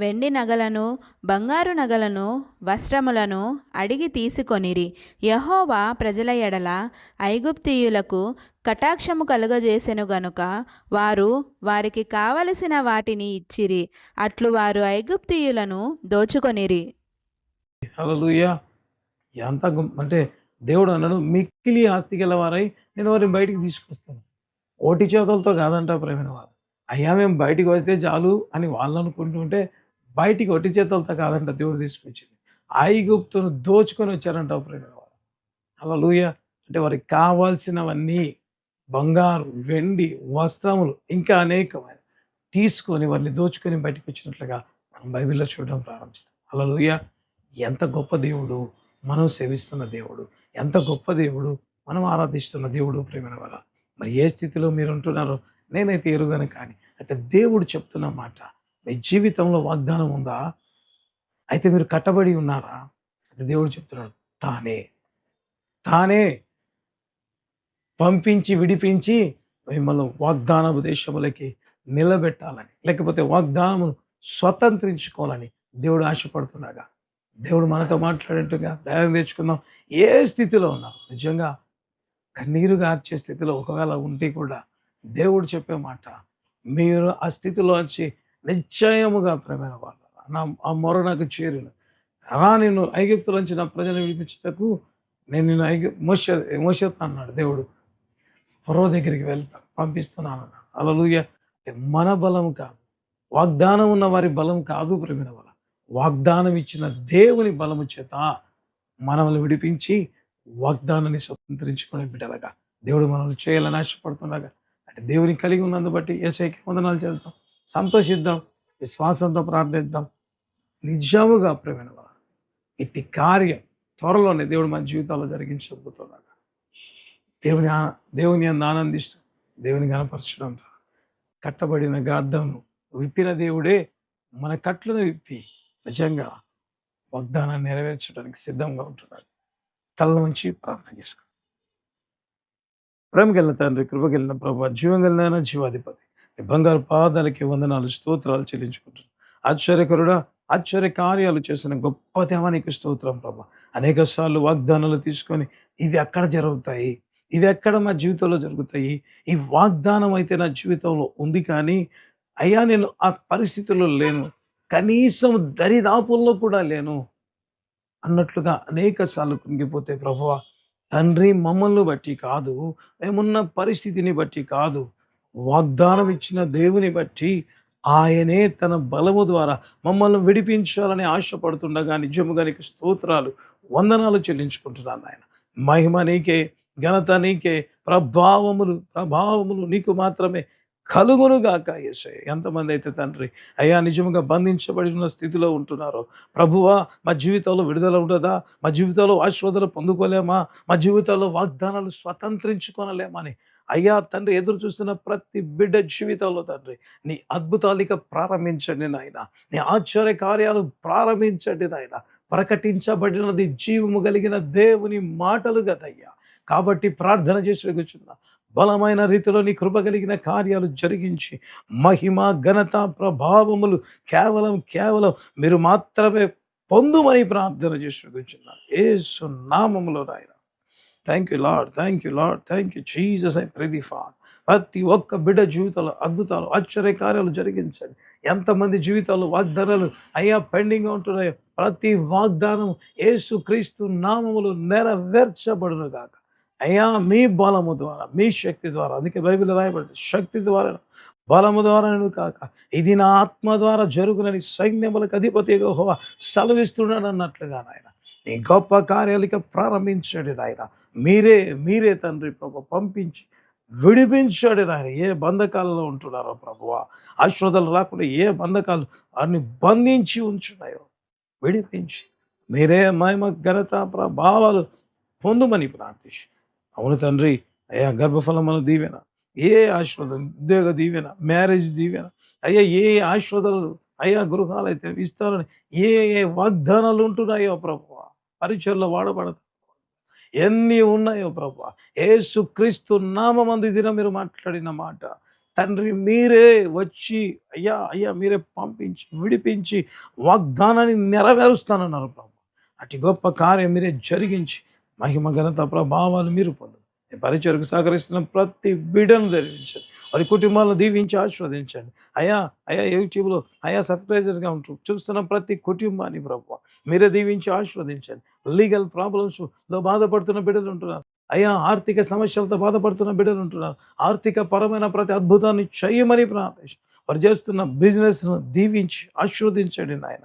వెండి నగలను, బంగారు నగలను, వస్త్రములను అడిగి తీసుకొనిరి. యెహోవా ప్రజల ఎడల ఐగుప్తీయులకు కటాక్షము కలుగజేసెను గనుక వారు వారికి కావలసిన వాటిని ఇచ్చిరి. అట్లు వారు ఐగుప్తీయులను దోచుకొనిరి. హల్లెలూయా. ఎంత అంటే దేవుడు అన్నాడు మిక్కిలి ఆస్తి గలవారై నేను వారిని బయటికి తీసుకొస్తాను. ఓటి చేతులతో కాదంట ప్రేమైన వాళ్ళు. అయ్యా మేము బయటికి వస్తే చాలు అని వాళ్ళు అనుకుంటుంటే బయటికి ఒట్టి చేతులతో కాదంట దేవుడు తీసుకొచ్చింది. ఐగుప్తును దోచుకొని వచ్చారంట ప్రేమైన వాళ్ళు. హల్లెలూయా. అంటే వారికి కావాల్సినవన్నీ బంగారు, వెండి, వస్త్రములు ఇంకా అనేకమైన తీసుకొని వారిని దోచుకొని బయటికి వచ్చినట్లుగా మనం బైబిల్లో చూడడం ప్రారంభిస్తాం. హల్లెలూయా. ఎంత గొప్ప దేవుడు మనం సేవిస్తున్న దేవుడు, ఎంత గొప్ప దేవుడు మనం ఆరాధిస్తున్న దేవుడు ప్రేమైన వాళ్ళ. మరి ఏ స్థితిలో మీరు ఉంటున్నారో నేనైతే ఎరుగను, కానీ అయితే దేవుడు చెప్తున్న మాట, మీ జీవితంలో వాగ్దానం ఉందా? అయితే మీరు కట్టబడి ఉన్నారా? అయితే దేవుడు చెప్తున్నాడు తానే పంపించి విడిపించి మిమ్మల్ని వాగ్దానపు దేశములకి నిలబెట్టాలని, లేకపోతే వాగ్దానమును స్వతంత్రించుకోవాలని దేవుడు ఆశపడుతున్నాగా. దేవుడు మనతో మాట్లాడేట్టుగా ధైర్యం తెచ్చుకుందాం. ఏ స్థితిలో ఉన్నాం, నిజంగా కన్నీరు గార్చే స్థితిలో ఒకవేళ ఉంటే కూడా దేవుడు చెప్పే మాట, మీరు ఆ స్థితిలో వచ్చి నిశ్చయముగా ప్రేమైన వాళ్ళు ఆ మొర నాకు చేరిన అలా నేను ఐగుప్తులోంచి నా ప్రజలను విడిపించుటకు నేను నిన్ను మోషేతో అన్నాడు దేవుడు, ఫరో దగ్గరికి పంపిస్తున్నాను అన్నాడు. హల్లెలూయా. మన బలం కాదు, వాగ్దానం ఉన్న వారి బలం కాదు ప్రేమైన వాళ్ళ, వాగ్దానం ఇచ్చిన దేవుని బలము చేత మనల్ని విడిపించి వాగ్దానాన్ని స్వతంత్రించుకునే బిడ్డలుగా దేవుడు మనల్ని చేయాలని ఆశపడుతుండగా, అంటే దేవుని కలిగి ఉన్నందు బట్టి యేసయ్యకి వందనాలు చేద్దాం, సంతోషిద్దాం, విశ్వాసంతో ప్రార్థిద్దాం. నిజముగా ప్రేమైన వాళ్ళ ఇట్టి కార్యం త్వరలోనే దేవుడు మన జీవితాల్లో జరిగించబోతున్నాడు. దేవుని యందు ఆనందిస్తూ దేవుని గణపరచడం ద్వారా కట్టబడిన గార్థంను విప్పిన దేవుడే మన కట్లను విప్పి నిజంగా వాగ్దానాన్ని నెరవేర్చడానికి సిద్ధంగా ఉంటున్నాడు. తల నుంచి ప్రార్థన చేసుకుంటాం. ప్రేమగలిగిన తండ్రి, కృపగలిగిన ప్రభు, జీవంగలిగిన జీవాధిపతి, నీ బంగారు పాదాలకి వందనాలు, స్తోత్రాలు చెల్లించుకుంటున్నాం. ఆశ్చర్యకరుడా, ఆశ్చర్య కార్యాలు చేసిన గొప్ప దేవానికి స్తోత్రం ప్రభా. అనేక సార్లు వాగ్దానాలు తీసుకొని ఇవి ఎక్కడ జరుగుతాయి, ఇవి ఎక్కడ మా జీవితంలో జరుగుతాయి, ఈ వాగ్దానం అయితే నా జీవితంలో ఉంది కానీ అయ్యా నేను ఆ పరిస్థితుల్లో లేను, కనీసం దరిదాపుల్లో కూడా లేను అన్నట్లుగా అనేక సార్లు కుంగిపోతే ప్రభువా, తండ్రి మమ్మల్ని బట్టి కాదు, మేమున్న పరిస్థితిని బట్టి కాదు, వాగ్దానం ఇచ్చిన దేవుని బట్టి ఆయనే తన బలము ద్వారా మమ్మల్ని విడిపించాలని ఆశపడుతుండగా నిజముగా నీకు స్తోత్రాలు, వందనాలు చెల్లించుకుంటున్నాను ఆయన. మహిమ నీకే, ఘనత నీకే, ప్రభావములు నీకు మాత్రమే కలుగునుగాక యేసయ్య. ఎంతమంది అయితే తండ్రి అయ్యా నిజంగా బంధించబడిన స్థితిలో ఉంటున్నారో ప్రభువా, మా జీవితంలో విడుదల ఉండదా, మా జీవితంలో ఆశీర్వాదాలు పొందుకోలేమా, మా జీవితంలో వాగ్దానాలు స్వతంత్రించుకోనలేమని అయ్యా తండ్రి ఎదురు చూస్తున్న ప్రతి బిడ్డ జీవితంలో తండ్రి నీ అద్భుతాలిక ప్రారంభించండి నాయన, నీ ఆశ్చర్య కార్యాలు ప్రారంభించండి నాయన. ప్రకటించబడినది జీవము కలిగిన దేవుని మాటలు కదయ్యా. కాబట్టి ప్రార్థన చేసి కూర్చున్నా, బలమైన రీతిలో నీ కృప కలిగిన కార్యాలు జరిగించి మహిమ ఘనత ప్రభావములు కేవలం మీరు మాత్రమే పొందుమని ప్రార్థన చేసి కూర్చున్నా యేసు నామములో నాయన. Thank you lord, thank you lord, thank you Jesus. I pray the father, ప్రతి ఒక్క బిడ్డ జీవితంలో అద్భుతాలు ఆశ్చర్య కార్యాలు జరిగించండి. ఎంతమంది జీవితాల్లో వాగ్దానాలు అయ్యా పెండింగ్గా ఉంటున్నాయో ప్రతి వాగ్దానం యేసు క్రీస్తు నామములు నెరవేర్చబడును గాక అయ్యా. మీ బలము ద్వారా, మీ శక్తి ద్వారా, అందుకే బైబిల్ రాయబడింది, శక్తి ద్వారా బలము ద్వారా కాక ఇది నా ఆత్మ ద్వారా జరుగునని సైన్యములకు అధిపతి యెహోవా సెలవిస్తున్నాడు అన్నట్లుగా నాయన నీ గొప్ప కార్యాలిక ప్రారంభించండి నాయన. మీరే తండ్రి ప్రభు పంపించి విడిపించాడు నాయన. ఏ బంధకాలలో ఉంటున్నారో ప్రభువా, ఆశ్రదలు రాకుండా ఏ బంధకాలు అన్ని బంధించి ఉంచున్నాయో విడిపించి మీరే మహిమ ఘనత ప్రభావాలు పొందుమని ప్రార్థించి. అవును తండ్రి అయ్యా, గర్భఫలముల దీవెన, ఏ ఆశీర్వాదం, ఉద్యోగ దీవెన, మ్యారేజ్ దీవెన అయ్యా, ఏ ఆశీర్వాదాలు అయ్యా గృహాలు అయితే ఇస్తారని ఏ వాగ్దానాలు ఉంటున్నాయో ప్రభువా, పరిచయలో వాడబడదు ఎన్ని ఉన్నాయో ప్రభువా, యేసుక్రీస్తు నామమందు దిన మీరు మాట్లాడిన మాట తండ్రి మీరే వచ్చి అయ్యా మీరే పంపించి విడిపించి వాగ్దానాన్ని నెరవేరుస్తానన్నారు ప్రభు. అటు గొప్ప కార్యం మీరే జరిగించి మహిమ ఘనత ప్రభావాలు మీరు పొందు. పరిచయకు సహకరిస్తున్న ప్రతి బిడ్డను ధరించండి, వారి కుటుంబాలను దీవించి ఆశీర్వదించండి అయ్యా. యూట్యూబ్లో సబ్స్క్రైబర్గా ఉంటూ చూస్తున్న ప్రతి కుటుంబాన్ని ప్రభు మీరే దీవించి ఆశీర్వదించండి. లీగల్ ప్రాబ్లమ్స్లో బాధపడుతున్న బిడ్డలు ఉంటున్నారు అయ్యా, ఆర్థిక సమస్యలతో బాధపడుతున్న బిడ్డలు ఉంటున్నారు. ఆర్థిక పరమైన ప్రతి అద్భుతాన్ని చేయమని ప్రార్థించి వారు చేస్తున్న బిజినెస్ను దీవించి ఆశీర్వదించండి నాయన.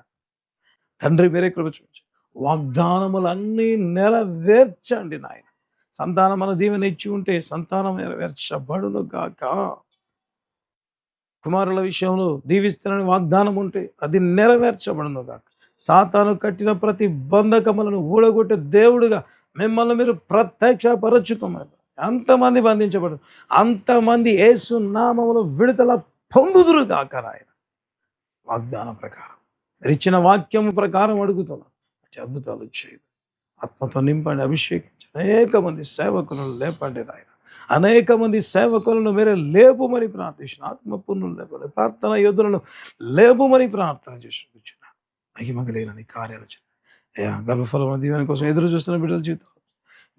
తండ్రి మీరే కృప చూపించండి, వాగ్దానములన్నీ నెరవేర్చండి నాయన. సంతానం మన దీవెన ఇచ్చి ఉంటే సంతానం నెరవేర్చబడును గాక. కుమారుల విషయంలో దీవిస్తానని వాగ్దానం ఉంటే అది నెరవేర్చబడును గాక. సాతాను కట్టిన ప్రతి బంధకములను ఊడగొట్టే దేవుడుగా మిమ్మల్ని మీరు ప్రత్యక్షపరచుకోమని. అంతమంది బంధించబడు, అంతమంది యేసు నామములో విడుదల పొందుదురు గాక నాయన. వాగ్దానం ప్రకారం మీరు ఇచ్చిన వాక్యం ప్రకారం అడుగుతున్నాను, అద్భుతాలు చేయదు. ఆత్మతో నింపండి, అభిషేకించి అనేక మంది సేవకులను లేపండి నాయన. అనేక మంది సేవకులను మీరే లేపుమని ప్రార్థించిన ఆత్మపూర్ణులు లేపండి, ప్రార్థన యోధులను లేపుమని ప్రార్థన చేసి కూర్చున్నాను. మహిమగలేని కార్యాలు అయ్యా. గర్భఫలం దీవెన కోసం ఎదురు చూస్తున్న బిడ్డల జీవితాలు,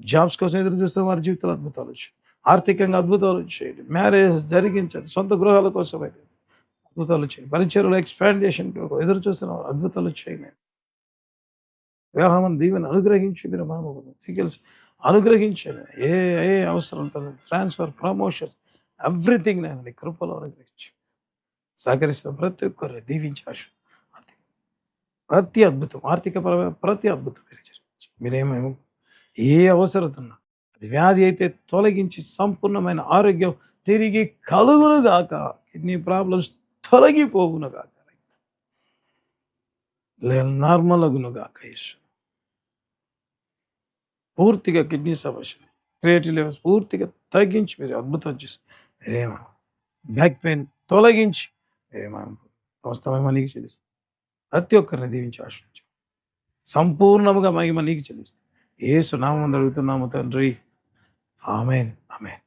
జాబ్స్ కోసం ఎదురు చూస్తున్న వారి జీవితాలు అద్భుతాలు వచ్చాయి. ఆర్థికంగా అద్భుతాలు చేయండి, మ్యారేజ్ జరిగించండి, సొంత గృహాల కోసం అయితే అద్భుతాలు చేయండి. పరిచయలో ఎక్స్పాండేషన్ ఎదురు చూస్తున్న వారు అద్భుతాలు చేయండి. వివాహం దీవెన అనుగ్రహించి మీరు మనము అనుగ్రహించండి. ఏ అవసరం ట్రాన్స్ఫర్, ప్రమోషన్, ఎవ్రీథింగ్ నేను నీ కృపలో అనుగ్రహించి సహకరిస్తున్న ప్రతి ఒక్కరు దీవించి ప్రతి అద్భుతం, ఆర్థికపరమైన ప్రతి అద్భుతం మీరు జరిగించి మీరేమేమో ఏ అవసరం ఉన్నా అది వ్యాధి అయితే తొలగించి సంపూర్ణమైన ఆరోగ్యం తిరిగి కలుగునుగాక. కిడ్నీ ప్రాబ్లమ్స్ తొలగిపోగునుగాక, నార్మల్ అగునుగాక. పూర్తిగా కిడ్నీ సమస్య క్రియేటివ్ లెవెల్స్ పూర్తిగా తగ్గించి మీరు అద్భుతం చేసి మీరేమో బ్యాక్ పెయిన్ తొలగించి మీరేమో సమస్తమేమో నీకు చెల్లిస్తాం. ప్రతి ఒక్కరిని దీవించి ఆశ్రయించు. సంపూర్ణముగా మహిమ నీకు చెల్లిస్తాం. యేసు నామమున అడుగుతున్నాము తండ్రి. ఆమేన్. ఆమేన్.